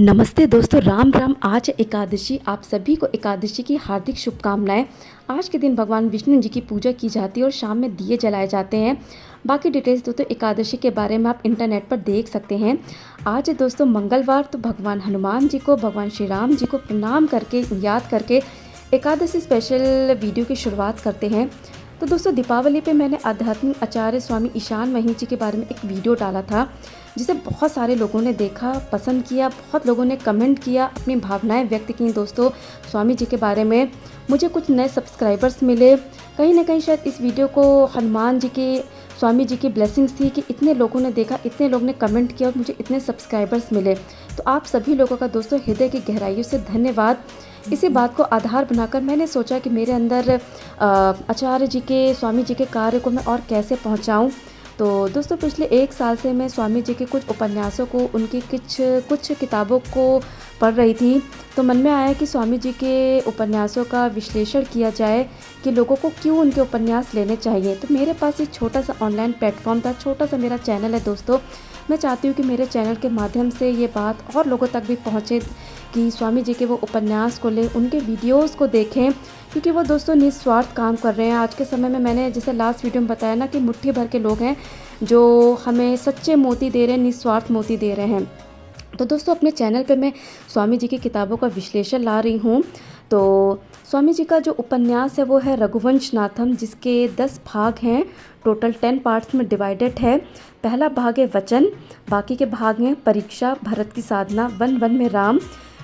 नमस्ते दोस्तों, राम राम। आज है एकादशी। आप सभी को एकादशी की हार्दिक शुभकामनाएं। आज के दिन भगवान विष्णु जी की पूजा की जाती है और शाम में दिए जलाए जाते हैं। बाकी डिटेल्स दोस्तों एकादशी के बारे में आप इंटरनेट पर देख सकते हैं। आज है दोस्तों मंगलवार, तो भगवान हनुमान जी को, भगवान श्री राम जी को प्रणाम करके, याद करके एकादशी स्पेशल वीडियो की शुरुआत करते हैं। तो दोस्तों दीपावली पे मैंने आध्यात्मिक आचार्य स्वामी ईशान महेश जी के बारे में एक वीडियो डाला था, जिसे बहुत सारे लोगों ने देखा, पसंद किया। बहुत लोगों ने कमेंट किया, अपनी भावनाएं व्यक्त की दोस्तों स्वामी जी के बारे में। मुझे कुछ नए सब्सक्राइबर्स मिले। कहीं ना कहीं शायद इस वीडियो को हनुमान जी के, स्वामी जी की ब्लेसिंग्स थी कि इतने लोगों ने देखा, इतने लोगों ने कमेंट किया और मुझे इतने सब्सक्राइबर्स मिले। तो आप सभी लोगों का दोस्तों हृदय की गहराइयों से धन्यवाद। इसी बात को आधार बनाकर मैंने सोचा कि मेरे अंदर आचार्य जी के, स्वामी जी के कार्य को मैं और कैसे पहुंचाऊं। तो दोस्तों पिछले 1 साल से मैं स्वामी जी के कुछ उपन्यासों को, उनकी कुछ किताबों को पढ़ रही थी। तो मन में आया कि स्वामी जी के उपन्यासों का विश्लेषण किया जाए कि लोगों को क्यों उनके उपन्यास लेने चाहिए। तो मेरे पास एक छोटा सा ऑनलाइन प्लेटफॉर्म था, छोटा सा मेरा चैनल है दोस्तों। मैं चाहती हूँ कि मेरे चैनल के माध्यम से ये बात और लोगों तक भी पहुँचे कि स्वामी जी के वो उपन्यास को लें, उनके वीडियोस को देखें, क्योंकि वो दोस्तों निस्वार्थ काम कर रहे हैं। आज के समय में मैंने जैसे लास्ट वीडियो में बताया ना कि मुट्ठी भर के लोग हैं जो हमें सच्चे मोती दे रहे हैं, निस्वार्थ मोती दे रहे हैं। तो दोस्तों अपने चैनल पे मैं स्वामी जी की किताबों का विश्लेषण ला रही हूँ। तो स्वामी जी का जो उपन्यास है वो है रघुवंश नाथम, जिसके 10 भाग हैं। टोटल 10 पार्ट्स में डिवाइडेड है। पहला भाग है वचन, बाकी के भाग हैं परीक्षा, भरत की साधना, वन वन में राम,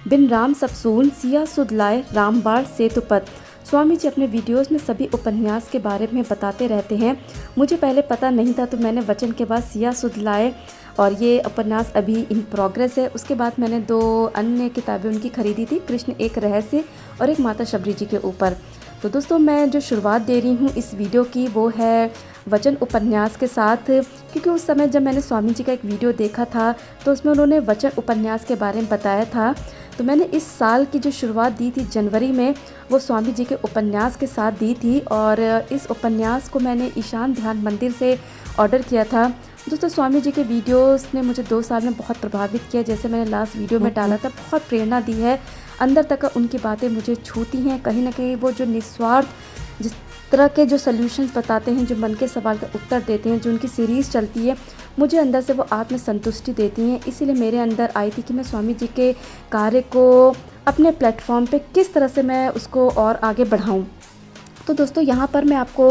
बिन राम सब सून, सिया सुध लाए, रामबाण सेतुपत। स्वामी जी अपने वीडियोस में सभी उपन्यास के बारे में बताते रहते हैं। मुझे पहले पता नहीं था, तो मैंने वचन के बाद सिया सुध लाए, और ये उपन्यास अभी इन प्रोग्रेस है। उसके बाद मैंने 2 अन्य किताबें उनकी खरीदी थी, कृष्ण एक रहस्य और एक माता शबरी जी के ऊपर। तो दोस्तों मैं जो शुरुआत दे रही हूँ इस वीडियो की वो है वचन उपन्यास के साथ, क्योंकि उस समय जब मैंने स्वामी जी का एक वीडियो देखा था तो उसमें उन्होंने वचन उपन्यास के बारे में बताया था। तो मैंने इस साल की जो शुरुआत दी थी जनवरी में, वो स्वामी जी के उपन्यास के साथ दी थी, और इस उपन्यास को मैंने ईशान ध्यान मंदिर से ऑर्डर किया था। दोस्तों स्वामी जी के वीडियोस ने मुझे 2 साल में बहुत प्रभावित किया। जैसे मैंने लास्ट वीडियो में डाला था, बहुत प्रेरणा दी है। अंदर तक उनकी बातें मुझे छूती हैं। कहीं ना कहीं वो जो निस्वार्थ, जिस तरह के जो सल्यूशंस बताते हैं, जो मन के सवाल का उत्तर देते हैं, जो उनकी सीरीज़ चलती है, मुझे अंदर से वो आत्म संतुष्टि देती हैं। इसीलिए मेरे अंदर आई थी कि मैं स्वामी जी के कार्य को अपने प्लेटफॉर्म पे किस तरह से मैं उसको और आगे बढ़ाऊं। तो दोस्तों यहाँ पर मैं आपको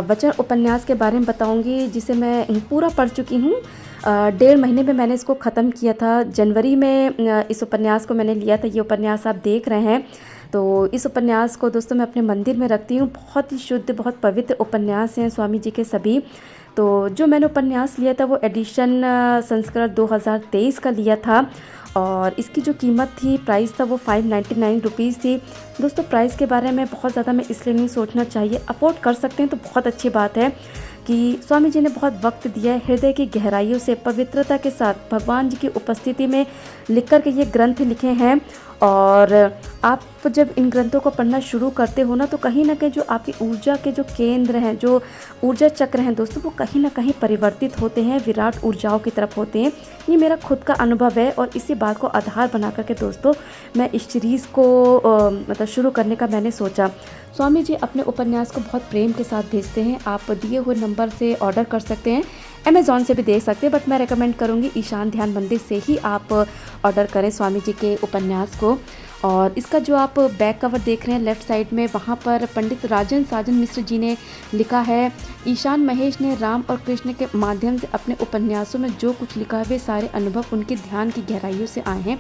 वचन उपन्यास के बारे में बताऊंगी, जिसे मैं पूरा पढ़ चुकी हूँ। 1.5 महीने में मैंने इसको ख़त्म किया था। जनवरी में इस उपन्यास को मैंने लिया था। ये उपन्यास आप देख रहे हैं। तो इस उपन्यास को दोस्तों मैं अपने मंदिर में रखती हूँ। बहुत ही शुद्ध, बहुत पवित्र उपन्यास हैं स्वामी जी के सभी। तो जो मैंने उपन्यास लिया था वो एडिशन संस्करण 2023 का लिया था, और इसकी जो कीमत थी, प्राइस था, वो 599 रुपीज़ थी। दोस्तों प्राइस के बारे में बहुत ज़्यादा मैं इसलिए नहीं सोचना चाहिए, अफोर्ड कर सकते हैं तो बहुत अच्छी बात है कि स्वामी जी ने बहुत वक्त दिया है, हृदय की गहराइयों से, पवित्रता के साथ भगवान जी की उपस्थिति में लिख कर के ये ग्रंथ लिखे हैं। और आप जब इन ग्रंथों को पढ़ना शुरू करते हो ना, तो कहीं ना कहीं जो आपकी ऊर्जा के जो केंद्र हैं, जो ऊर्जा चक्र हैं दोस्तों, वो कहीं ना कहीं परिवर्तित होते हैं, विराट ऊर्जाओं की तरफ होते हैं। ये मेरा खुद का अनुभव है, और इसी बात को आधार बना करके दोस्तों मैं इस सीरीज़ को मतलब शुरू करने का मैंने सोचा। स्वामी जी अपने उपन्यास को बहुत प्रेम के साथ भेजते हैं। आप दिए हुए नंबर से ऑर्डर कर सकते हैं, अमेज़ॉन से भी देख सकते हैं, बट मैं रेकमेंड करूँगी ईशान ध्यान मंदिर से ही आप ऑर्डर करें स्वामी जी के उपन्यास को। और इसका जो आप बैक कवर देख रहे हैं लेफ़्ट साइड में, वहाँ पर पंडित राजन साजन मिश्र जी ने लिखा है, ईशान महेश ने राम और कृष्ण के माध्यम से अपने उपन्यासों में जो कुछ लिखा है, वे सारे अनुभव उनके ध्यान की गहराइयों से आए हैं।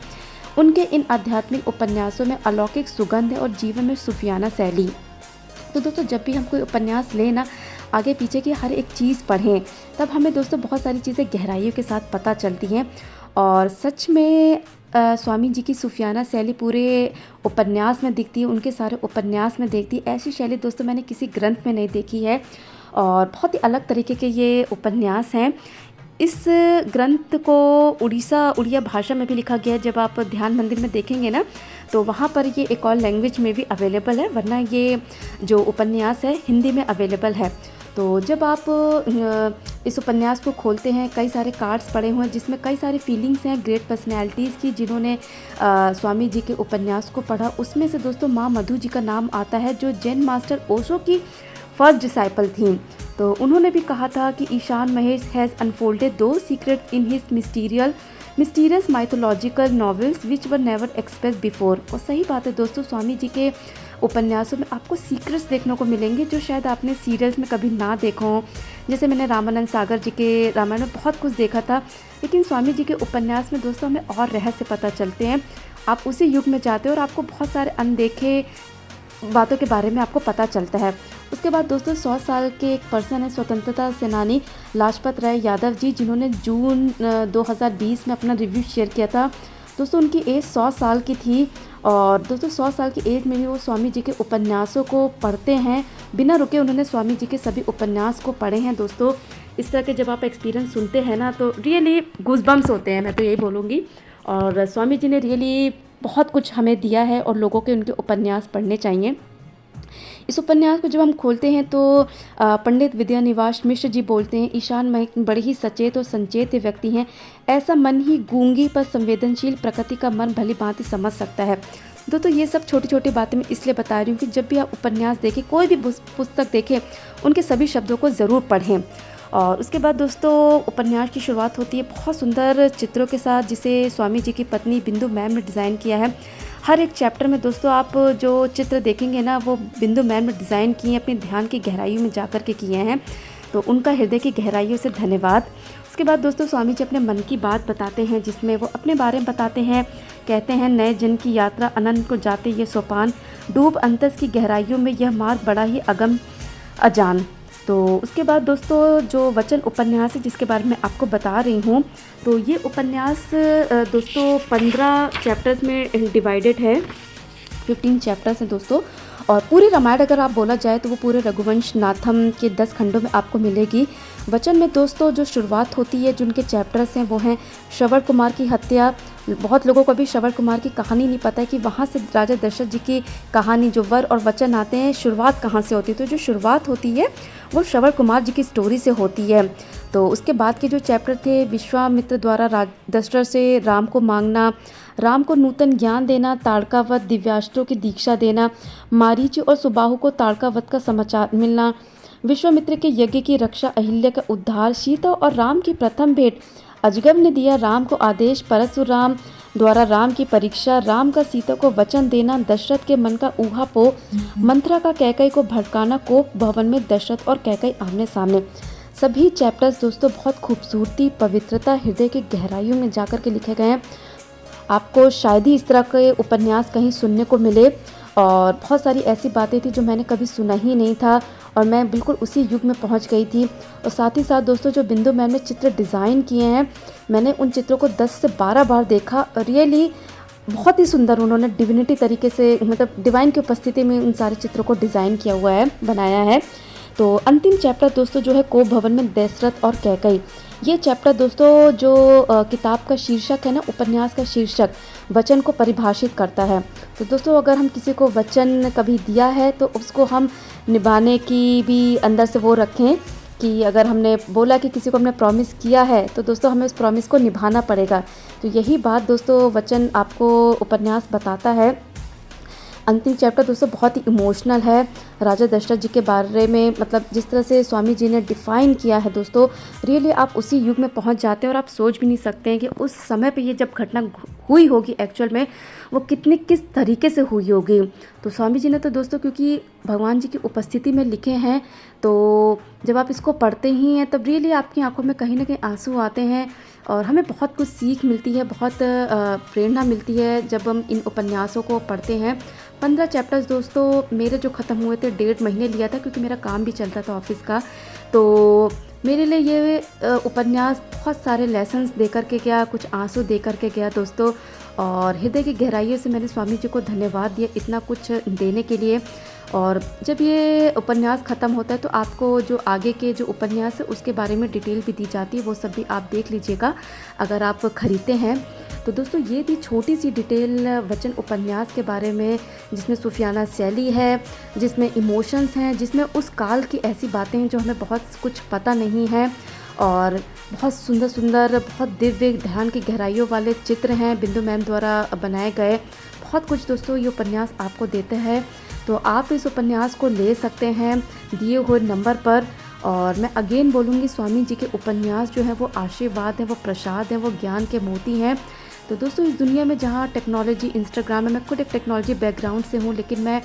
उनके इन आध्यात्मिक उपन्यासों में अलौकिक सुगंध है और जीवन में सूफियाना शैली। तो दोस्तों जब भी हम कोई उपन्यास लें ना, आगे पीछे की हर एक चीज़ पढ़ें, तब हमें दोस्तों बहुत सारी चीज़ें गहराइयों के साथ पता चलती हैं। और सच में स्वामी जी की सूफियाना शैली पूरे उपन्यास में दिखती है, उनके सारे उपन्यास में देखती है। ऐसी शैली दोस्तों मैंने किसी ग्रंथ में नहीं देखी है, और बहुत ही अलग तरीके के ये उपन्यास हैं। इस ग्रंथ को उड़िया भाषा में भी लिखा गया है। जब आप ध्यान मंदिर में देखेंगे ना, तो वहाँ पर ये एक और लैंग्वेज में भी अवेलेबल है, वरना ये जो उपन्यास है हिंदी में अवेलेबल है। तो जब आप इस उपन्यास को खोलते हैं, कई सारे कार्ड्स पड़े हुए हैं जिसमें कई सारी फीलिंग्स हैं ग्रेट पर्सनैलिटीज़ की जिन्होंने स्वामी जी के उपन्यास को पढ़ा। उसमें से दोस्तों माँ मधु जी का नाम आता है जो जैन मास्टर ओशो की फर्स्ट डिसाइपल थी। तो उन्होंने भी कहा था कि ईशान महेश हैज़ अनफोल्डेड दो secrets in his mysterious mythological novels which were never express before. और सही बात है दोस्तों, स्वामी जी के उपन्यासों में आपको सीक्रेट्स देखने को मिलेंगे जो शायद आपने सीरियल्स में कभी ना देखा हो। जैसे मैंने रामानंद सागर जी के रामायण में बहुत कुछ देखा था, लेकिन स्वामी जी के उपन्यास में दोस्तों हमें और रहस्य पता चलते हैं। आप उसी युग में जाते हो और आपको बहुत सारे अनदेखे बातों के बारे में आपको पता चलता है। उसके बाद दोस्तों 100 साल के एक पर्सन है, स्वतंत्रता सेनानी लाजपत राय यादव जी, जिन्होंने जून 2020 में अपना रिव्यू शेयर किया था। दोस्तों उनकी एज 100 साल की थी और दोस्तों 100 साल की एज में भी वो स्वामी जी के उपन्यासों को पढ़ते हैं। बिना रुके उन्होंने स्वामी जी के सभी उपन्यास को पढ़े हैं। दोस्तों इस तरह के जब आप एक्सपीरियंस सुनते हैं ना तो रियली गूज़बम्स होते हैं, मैं तो यही बोलूँगी। और स्वामी जी ने रियली बहुत कुछ हमें दिया है और लोगों के उनके उपन्यास पढ़ने चाहिए। इस उपन्यास को जब हम खोलते हैं तो पंडित विद्यानिवास मिश्र जी बोलते हैं, ईशान महेश बड़े ही सचेत और संचेत व्यक्ति हैं। ऐसा मन ही गूंगी पर संवेदनशील प्रकृति का मन भली भांति समझ सकता है। दोस्तों ये सब छोटी छोटी बातें मैं इसलिए बता रही हूँ कि जब भी आप उपन्यास देखें, कोई भी पुस्तक देखें, उनके सभी शब्दों को ज़रूर पढ़ें। और उसके बाद दोस्तों उपन्यास की शुरुआत होती है बहुत सुंदर चित्रों के साथ, जिसे स्वामी जी की पत्नी बिंदु मैम ने डिज़ाइन किया है। हर एक चैप्टर में दोस्तों आप जो चित्र देखेंगे ना वो बिंदु मैम ने डिज़ाइन किए हैं, अपने ध्यान की गहराइयों में जाकर के किए हैं। तो उनका हृदय की गहराइयों से धन्यवाद। उसके बाद दोस्तों स्वामी जी अपने मन की बात बताते हैं, जिसमें वो अपने बारे में बताते हैं। कहते हैं, नए जन्म की यात्रा अनंत को जाते ये सोपान, डूब अंतस की गहराइयों में यह मार्ग बड़ा ही अगम अजान। तो उसके बाद दोस्तों जो वचन उपन्यास है जिसके बारे में आपको बता रही हूँ, तो ये उपन्यास दोस्तों 15 चैप्टर्स में डिवाइडेड है। 15 चैप्टर्स हैं दोस्तों। और पूरी रामायण अगर आप बोला जाए तो वो पूरे रघुवंश नाथम के 10 खंडों में आपको मिलेगी। वचन में दोस्तों जो शुरुआत होती है, जो उनके चैप्टर्स हैं वो हैं श्रवण कुमार की हत्या। बहुत लोगों को अभी श्रवण कुमार की कहानी नहीं पता है कि वहाँ से राजा दशरथ जी की कहानी, जो वर और वचन आते हैं, शुरुआत कहाँ से होती है। तो जो शुरुआत होती है वो श्रवण कुमार जी की स्टोरी से होती है। तो उसके बाद के जो चैप्टर थे, विश्वामित्र द्वारा दशरथ से राम को मांगना, राम को नूतन ज्ञान देना, ताड़कावध, दिव्यास्त्रों की दीक्षा देना, मारीची और सुबाहु को ताड़कावध का समाचार मिलना, विश्वामित्र के यज्ञ की रक्षा, अहिल्या का उद्धार, सीता और राम की प्रथम भेंट, अजगर ने दिया राम को आदेश, परशुराम द्वारा राम की परीक्षा, राम का सीता को वचन देना, दशरथ के मन का ऊहापोह, मंथरा का कैकई को भड़काना, कोप भवन में दशरथ और कैकई आमने सामने। सभी चैप्टर्स दोस्तों बहुत खूबसूरती, पवित्रता, हृदय की गहराइयों में जाकर के लिखे गए हैं। आपको शायद ही इस तरह के उपन्यास कहीं सुनने को मिले। और बहुत सारी ऐसी बातें थी जो मैंने कभी सुना ही नहीं था और मैं बिल्कुल उसी युग में पहुंच गई थी। और साथ ही साथ दोस्तों जो बिंदु मैम ने चित्र डिज़ाइन किए हैं, मैंने उन चित्रों को 10 से 12 बार देखा। रियली बहुत ही सुंदर उन्होंने डिविनिटी तरीके से, मतलब डिवाइन की उपस्थिति में उन सारे चित्रों को डिज़ाइन किया हुआ है, बनाया है। तो अंतिम चैप्टर दोस्तों जो है कोप भवन में दशरथ और कैकई, ये चैप्टर दोस्तों जो किताब का शीर्षक है ना, उपन्यास का शीर्षक वचन को परिभाषित करता है। तो दोस्तों अगर हम किसी को वचन कभी दिया है तो उसको हम निभाने की भी अंदर से वो रखें कि अगर हमने बोला कि किसी को हमने प्रॉमिस किया है तो दोस्तों हमें उस प्रॉमिस को निभाना पड़ेगा। तो यही बात दोस्तों वचन आपको उपन्यास बताता है। अंतिम चैप्टर दोस्तों बहुत ही इमोशनल है, राजा दशरथ जी के बारे में, मतलब जिस तरह से स्वामी जी ने डिफ़ाइन किया है दोस्तों, रियली आप उसी युग में पहुंच जाते हैं और आप सोच भी नहीं सकते हैं कि उस समय पे ये जब घटना हुई होगी एक्चुअल में वो किस तरीके से हुई होगी। तो स्वामी जी ने तो दोस्तों क्योंकि भगवान जी की उपस्थिति में लिखे हैं, तो जब आप इसको पढ़ते ही हैं तब रियली आपकी आंखों में कहीं ना कहीं आंसू आते हैं और हमें बहुत कुछ सीख मिलती है, बहुत प्रेरणा मिलती है जब हम इन उपन्यासों को पढ़ते हैं। 15 चैप्टर्स दोस्तों मेरे जो ख़त्म हुए थे 1.5 महीने लिया था, क्योंकि मेरा काम भी चलता था ऑफिस का। तो मेरे लिए ये उपन्यास बहुत सारे लेसन्स दे कर के गया, कुछ आंसू दे कर के गया दोस्तों। और हृदय की गहराइयों से मैंने स्वामी जी को धन्यवाद दिया इतना कुछ देने के लिए। और जब ये उपन्यास ख़त्म होता है तो आपको जो आगे के जो उपन्यास है उसके बारे में डिटेल भी दी जाती है, वो सब भी आप देख लीजिएगा अगर आप ख़रीदते हैं। तो दोस्तों ये थी छोटी सी डिटेल वचन उपन्यास के बारे में, जिसमें सूफियाना शैली है, जिसमें इमोशंस हैं, जिसमें उस काल की ऐसी बातें हैं जो हमें बहुत कुछ पता नहीं है, और बहुत सुंदर सुंदर, बहुत दिव्य, ध्यान की गहराइयों वाले चित्र हैं बिंदु मैम द्वारा बनाए गए। बहुत कुछ दोस्तों ये उपन्यास आपको देते हैं, तो आप इस उपन्यास को ले सकते हैं दिए हुए नंबर पर। और मैं अगेन बोलूँगी, स्वामी जी के उपन्यास जो हैं वो आशीर्वाद हैं, वो प्रसाद हैं, वो ज्ञान के मोती हैं। तो दोस्तों इस दुनिया में जहाँ टेक्नोलॉजी, इंस्टाग्राम में, मैं खुद एक टेक्नोलॉजी बैकग्राउंड से हूँ, लेकिन मैं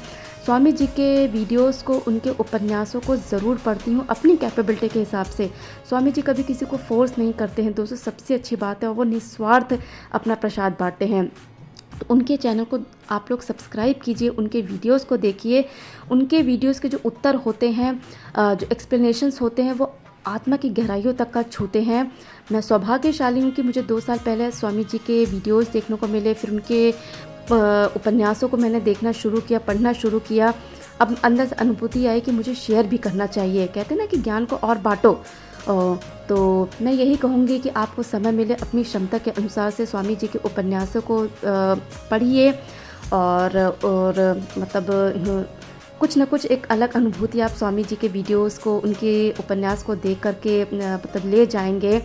स्वामी जी के वीडियोस को, उनके उपन्यासों को ज़रूर पढ़ती हूँ अपनी कैपेबिलिटी के हिसाब से। स्वामी जी कभी किसी को फोर्स नहीं करते हैं दोस्तों, सबसे अच्छी बात है, और वो निस्वार्थ अपना प्रसाद बांटते हैं। तो उनके चैनल को आप लोग सब्सक्राइब कीजिए, उनके वीडियोस को देखिए। उनके वीडियोस के जो उत्तर होते हैं, जो एक्सप्लेनेशंस होते हैं, वो आत्मा की गहराइयों तक का छूते हैं। मैं सौभाग्यशाली हूँ कि मुझे 2 साल पहले स्वामी जी के वीडियोस देखने को मिले, फिर उनके उपन्यासों को मैंने देखना शुरू किया, पढ़ना शुरू किया। अब अंदर से अनुभूति आई कि मुझे शेयर भी करना चाहिए। कहते हैं ना कि ज्ञान को और बाँटो। तो मैं यही कहूँगी कि आपको समय मिले, अपनी क्षमता के अनुसार से स्वामी जी के उपन्यासों को पढ़िए, और मतलब कुछ ना कुछ एक अलग अनुभूति आप स्वामी जी के वीडियोस को, उनके उपन्यास को देख करके मतलब ले जाएंगे।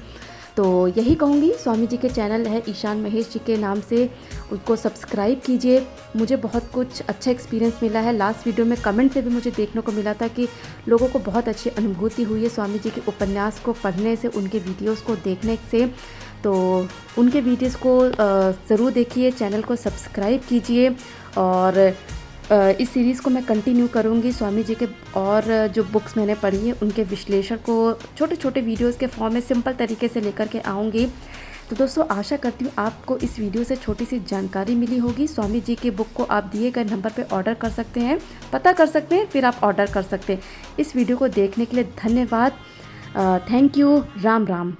तो यही कहूँगी, स्वामी जी के चैनल है ईशान महेश जी के नाम से, उसको सब्सक्राइब कीजिए। मुझे बहुत कुछ अच्छा एक्सपीरियंस मिला है। लास्ट वीडियो में कमेंट से भी मुझे देखने को मिला था कि लोगों को बहुत अच्छी अनुभूति हुई है स्वामी जी के उपन्यास को पढ़ने से, उनके वीडियोस को देखने से। तो उनके वीडियोस को ज़रूर देखिए, चैनल को सब्सक्राइब कीजिए, और इस सीरीज़ को मैं कंटिन्यू करूँगी। स्वामी जी के और जो बुक्स मैंने पढ़ी है उनके विश्लेषण को छोटे छोटे वीडियोस के फॉर्म में सिंपल तरीके से लेकर के आऊँगी। तो दोस्तों आशा करती हूँ आपको इस वीडियो से छोटी सी जानकारी मिली होगी। स्वामी जी की बुक को आप दिए गए नंबर पे ऑर्डर कर सकते हैं, पता कर सकते हैं, फिर आप ऑर्डर कर सकते हैं। इस वीडियो को देखने के लिए धन्यवाद। Thank you. राम राम।